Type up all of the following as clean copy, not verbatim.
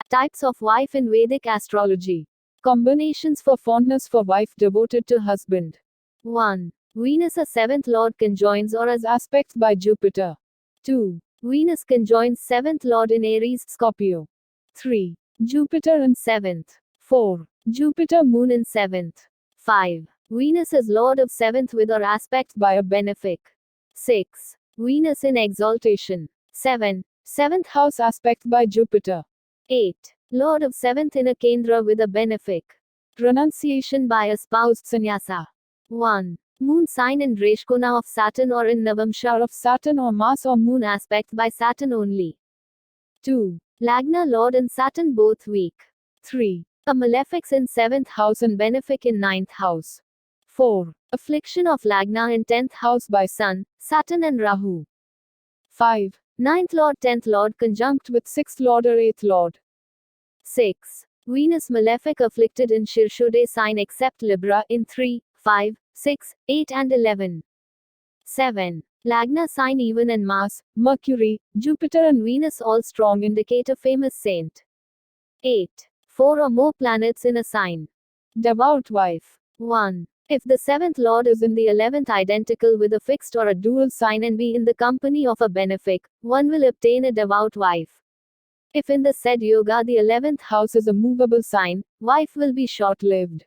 Types of wife in Vedic astrology. Combinations for fondness for wife devoted to husband. 1. Venus, a seventh lord, conjoins or as aspects by Jupiter. 2. Venus conjoins seventh lord in Aries, Scorpio. 3. Jupiter in seventh. 4. Jupiter moon in seventh. 5. Venus is lord of seventh with or aspect by a benefic. 6. Venus in exaltation. 7. Seventh house aspect by Jupiter. 8. Lord of seventh in a Kendra with a benefic. Pronunciation by a spoused sannyasa. 1. Moon sign in Reshkona of Saturn or in Navamsha of Saturn or Mars or moon aspect by Saturn only. 2. Lagna Lord and Saturn both weak. 3. A malefics in 7th house and benefic in 9th house. 4. Affliction of Lagna in 10th house by Sun, Saturn and Rahu. 5. 9th Lord 10th Lord conjunct with 6th Lord or 8th Lord. 6. Venus malefic afflicted in Shirshode sign except Libra in 3, 5, 6, 8 and 11. 7. Lagna sign even in Mars, Mercury, Jupiter and Venus all strong indicate a famous saint. 8. 4 or more planets in a sign. Devout wife. 1. If the 7th lord is in the 11th identical with a fixed or a dual sign and be in the company of a benefic, one will obtain a devout wife. If in the said yoga the 11th house is a movable sign, wife will be short-lived.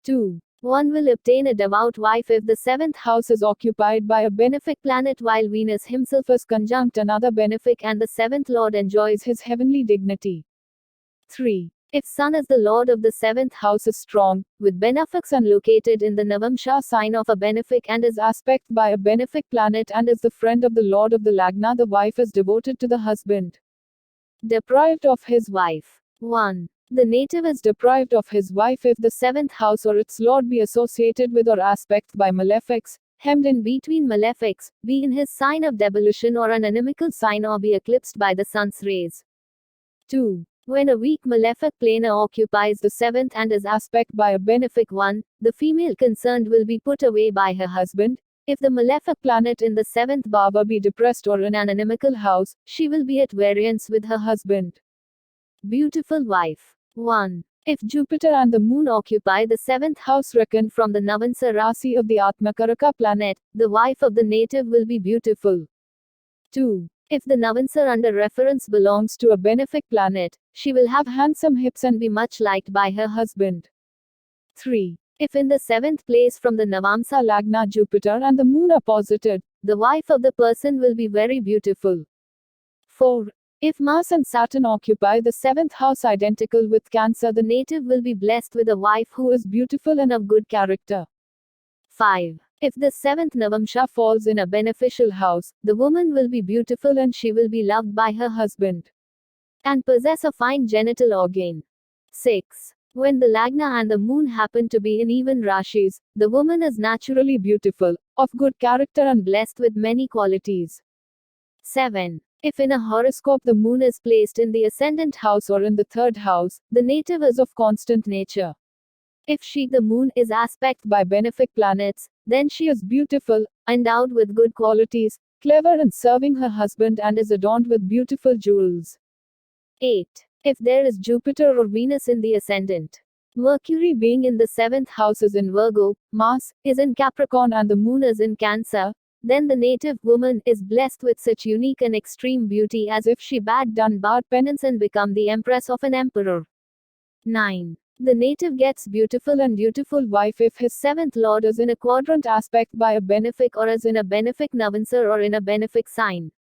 2. One will obtain a devout wife if the 7th house is occupied by a benefic planet while Venus himself is conjunct another benefic and the 7th lord enjoys his heavenly dignity. 3. If Sun is the lord of the 7th house is strong, with benefics and located in the Navamsha sign of a benefic and is aspect by a benefic planet and is the friend of the lord of the Lagna, the wife is devoted to the husband. Deprived of his wife. 1. The native is deprived of his wife if the 7th house or its lord be associated with or aspect by malefics, hemmed in between malefics, be in his sign of devolution or an inimical sign or be eclipsed by the sun's rays. 2. When a weak malefic planar occupies the 7th and is aspect by a benefic one, the female concerned will be put away by her husband. If the malefic planet in the 7th bhava be depressed or in an inimical house, she will be at variance with her husband. Beautiful wife. 1. If Jupiter and the moon occupy the 7th house reckoned from the Navansa Rasi of the Atmakaraka planet, the wife of the native will be beautiful. 2. If the Navansa under reference belongs to a benefic planet, she will have handsome hips and be much liked by her husband. 3. If in the 7th place from the Navamsa Lagna Jupiter and the moon are posited, the wife of the person will be very beautiful. 4. If Mars and Saturn occupy the 7th house identical with Cancer, the native will be blessed with a wife who is beautiful and of good character. 5. If the 7th Navamsha falls in a beneficial house, the woman will be beautiful and she will be loved by her husband and possess a fine genital organ. 6. When the Lagna and the moon happen to be in even Rashis, the woman is naturally beautiful, of good character and blessed with many qualities. 7. If in a horoscope the moon is placed in the ascendant house or in the 3rd house, the native is of constant nature. If she, the moon, is aspect by benefic planets, then she is beautiful, endowed with good qualities, clever in serving her husband and is adorned with beautiful jewels. 8. If there is Jupiter or Venus in the ascendant, Mercury being in the 7th house is in Virgo, Mars is in Capricorn and the moon is in Cancer, then the native woman is blessed with such unique and extreme beauty as if she bad done bar penance and become the empress of an emperor. 9. The native gets beautiful and dutiful wife if his 7th lord is in a quadrant aspect by a benefic or is in a benefic Navansar or in a benefic sign.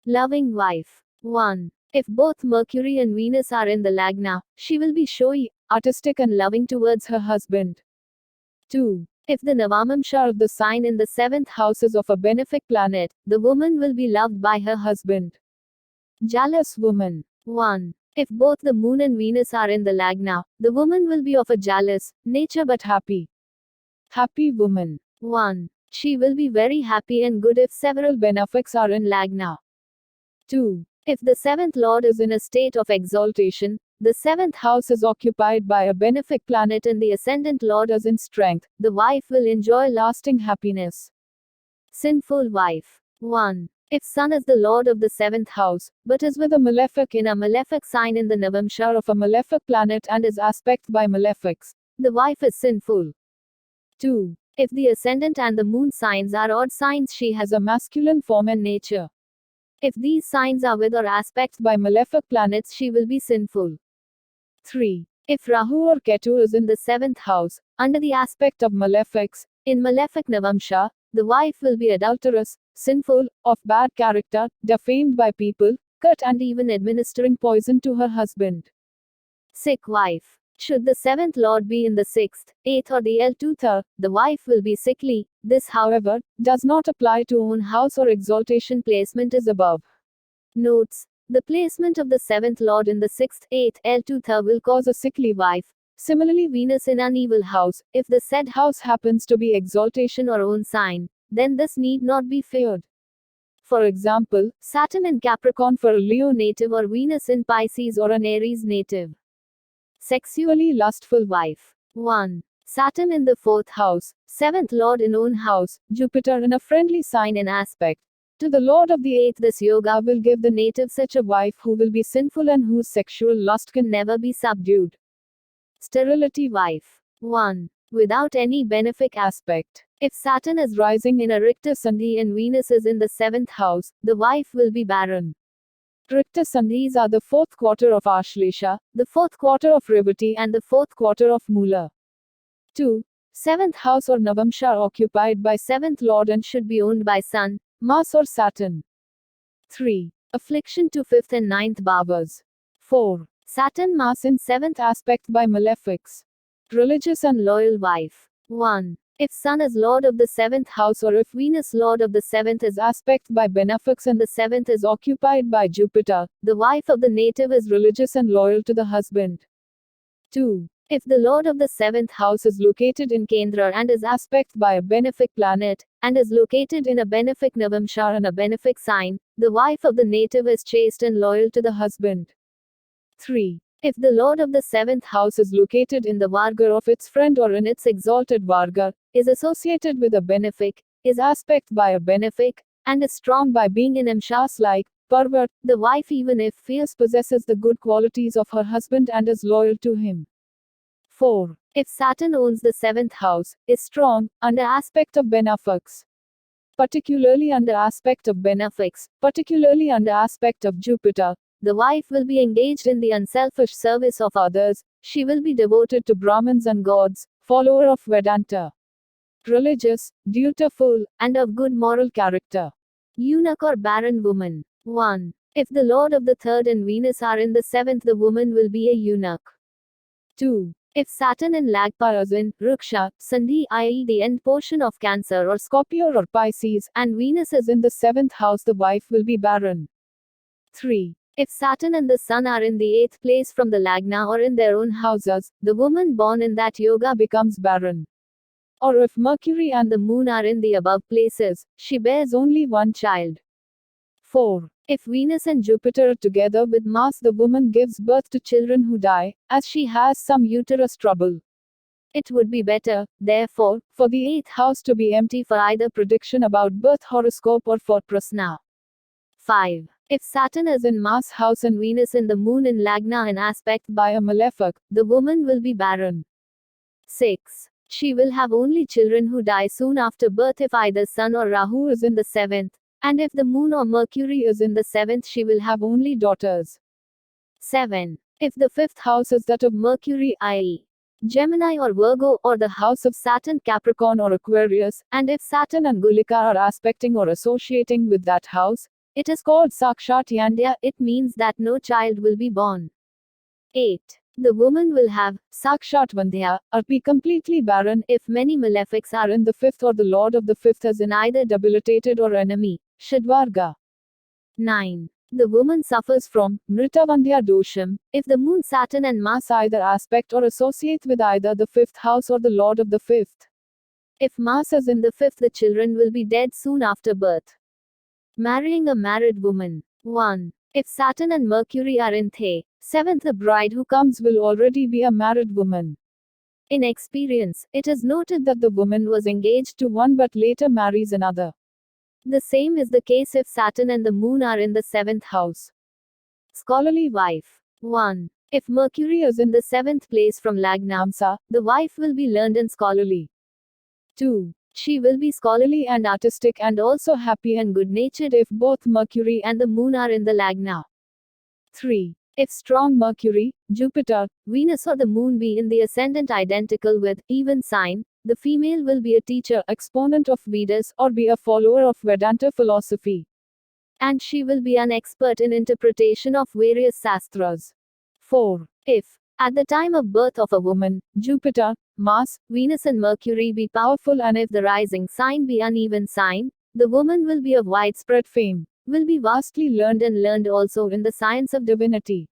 Loving wife. 1. If both Mercury and Venus are in the Lagna, she will be showy, artistic and loving towards her husband. 2. If the Navamamsha of the sign in the 7th house is of a benefic planet, the woman will be loved by her husband. Jealous woman. 1. If both the moon and Venus are in the Lagna, the woman will be of a jealous nature but happy. Happy woman. 1. She will be very happy and good if several benefics are in Lagna. 2. If the 7th lord is in a state of exaltation, the 7th house is occupied by a benefic planet and the ascendant lord is in strength, the wife will enjoy lasting happiness. Sinful wife. 1. If Sun is the lord of the 7th house, but is with a malefic in a malefic sign in the Navamsha of a malefic planet and is aspect by malefics, the wife is sinful. 2. If the ascendant and the moon signs are odd signs, she has a masculine form and nature. If these signs are with or aspect by malefic planets, she will be sinful. 3. If Rahu or Ketu is in the 7th house, under the aspect of malefics, in malefic Navamsha, the wife will be adulterous, sinful, of bad character, defamed by people, cut and even administering poison to her husband. Sick wife. Should the 7th lord be in the 6th, 8th or the L2th, the wife will be sickly. This, however, does not apply to own house or exaltation placement as above. Notes. The placement of the 7th lord in the 6th, 8th, L2th will cause a sickly wife. Similarly, Venus in an evil house, if the said house happens to be exaltation or own sign, then this need not be feared. For example, Saturn in Capricorn for a Leo native or Venus in Pisces or an Aries native. Sexually lustful wife. 1. Saturn in the 4th house, 7th lord in own house, Jupiter in a friendly sign in aspect to the lord of the 8th. This yoga will give the native such a wife who will be sinful and whose sexual lust can never be subdued. Sterility wife. 1. Without any benefic aspect. If Saturn is rising in a Richter Sandhi and Venus is in the 7th house, the wife will be barren. Richter Sandhis are the 4th quarter of Ashlesha, the 4th quarter of Revati and the 4th quarter of Mula. 2. 7th house or Navamsha are occupied by 7th lord and should be owned by Sun, Mars or Saturn. 3. Affliction to 5th and 9th bhavas. 4. Saturn Mars in 7th aspect by malefics. Religious and loyal wife. 1. If Sun is lord of the 7th house or if Venus lord of the 7th is aspect by benefics and the 7th is occupied by Jupiter, the wife of the native is religious and loyal to the husband. 2. If the lord of the 7th house is located in Kendra and is aspect by a benefic planet, and is located in a benefic Navamsha and a benefic sign, the wife of the native is chaste and loyal to the husband. 3. If the lord of the 7th house is located in the Varga of its friend or in its exalted Varga, is associated with a benefic, is aspect by a benefic, and is strong by being in Amshas like Parvat, the wife even if fierce possesses the good qualities of her husband and is loyal to him. 4. If Saturn owns the 7th house, is strong, under aspect of benefics. Particularly under aspect of benefics, particularly under aspect of Jupiter, the wife will be engaged in the unselfish service of others, she will be devoted to Brahmins and gods, follower of Vedanta. Religious, dutiful, and of good moral character. Eunuch or barren woman. 1. If the lord of the 3rd and Venus are in the 7th, the woman will be a eunuch. 2. If Saturn and Lagpa is in Ruksha, Sandhi, i.e., the end portion of Cancer or Scorpio or Pisces, and Venus is in the 7th house, the wife will be barren. 3. If Saturn and the Sun are in the 8th place from the Lagna or in their own houses, the woman born in that yoga becomes barren. Or if Mercury and the Moon are in the above places, she bears only one child. 4. If Venus and Jupiter are together with Mars, the woman gives birth to children who die, as she has some uterus trouble. It would be better, therefore, for the 8th house to be empty for either prediction about birth horoscope or for prasna. 5. If Saturn is in Mars house and Venus in the Moon in Lagna and aspect by a malefic, the woman will be barren. 6. She will have only children who die soon after birth if either Sun or Rahu is in the 7th, and if the Moon or Mercury is in the 7th, she will have only daughters. 7. If the 5th house is that of Mercury, i.e., Gemini or Virgo, or the house of Saturn, Capricorn or Aquarius, and if Saturn and Gulika are aspecting or associating with that house, it is called Sakshat Yandya, it means that no child will be born. 8. The woman will have Sakshat Vandhya, or be completely barren, if many malefics are in the 5th or the lord of the 5th is in either debilitated or enemy, Shadvarga. 9. The woman suffers from Mritavandhya Dosham, if the Moon, Saturn and Mars either aspect or associate with either the 5th house or the lord of the 5th. If Mars is in the 5th, the children will be dead soon after birth. Marrying a married woman. 1. If Saturn and Mercury are in The 7th, the bride who comes will already be a married woman. In experience, it is noted that the woman was engaged to one but later marries another. The same is the case if Saturn and the Moon are in the 7th house. Scholarly wife. 1. If Mercury is in the 7th place from Lagnamsa, the wife will be learned and scholarly. 2. She will be scholarly and artistic and also happy and good-natured if both Mercury and the Moon are in the Lagna. 3. If strong Mercury, Jupiter, Venus or the Moon be in the ascendant identical with even sign, the female will be a teacher, exponent of Vedas, or be a follower of Vedanta philosophy. And she will be an expert in interpretation of various sastras. 4. If, at the time of birth of a woman, Jupiter, Mars, Venus and Mercury be powerful and if the rising sign be uneven sign, the woman will be of widespread fame, will be vastly learned and learned also in the science of divinity.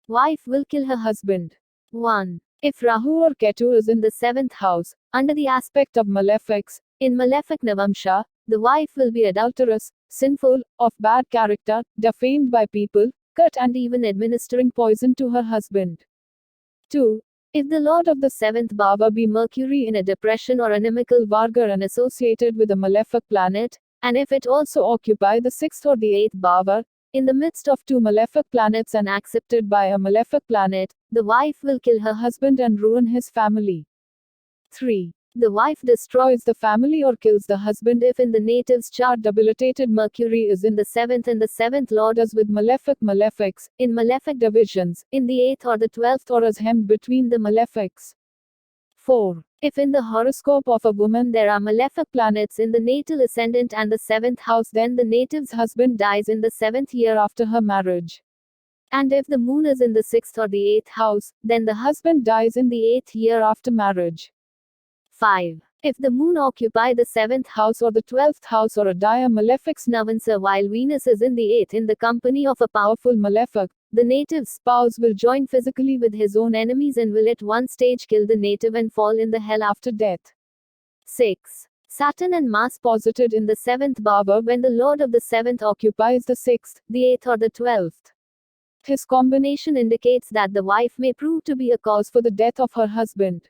Wife will kill her husband. 1. If Rahu or Ketu is in the 7th house, under the aspect of malefics, in malefic Navamsha, the wife will be adulterous, sinful, of bad character, defamed by people, cut and even administering poison to her husband. 2. If the lord of the 7th bhava be Mercury in a depression or inimical varga and associated with a malefic planet, and if it also occupy the 6th or the 8th bhava, in the midst of two malefic planets and accepted by a malefic planet, the wife will kill her husband and ruin his family. 3. The wife destroys the family or kills the husband if in the native's chart debilitated Mercury is in the 7th and the 7th lord is with malefics, in malefic divisions, in the 8th or the 12th or is hemmed between the malefics. 4. If in the horoscope of a woman there are malefic planets in the natal ascendant and the 7th house, then the native's husband dies in the 7th year after her marriage. And if the moon is in the 6th or the 8th house, then the husband dies in the 8th year after marriage. 5. If the moon occupy the 7th house or the 12th house or a dire malefic's navansa while Venus is in the 8th in the company of a powerful malefic, the native's spouse will join physically with his own enemies and will at one stage kill the native and fall in the hell after death. 6. Saturn and Mars posited in the 7th bhava when the lord of the 7th occupies the 6th, the 8th or the 12th. His combination indicates that the wife may prove to be a cause for the death of her husband.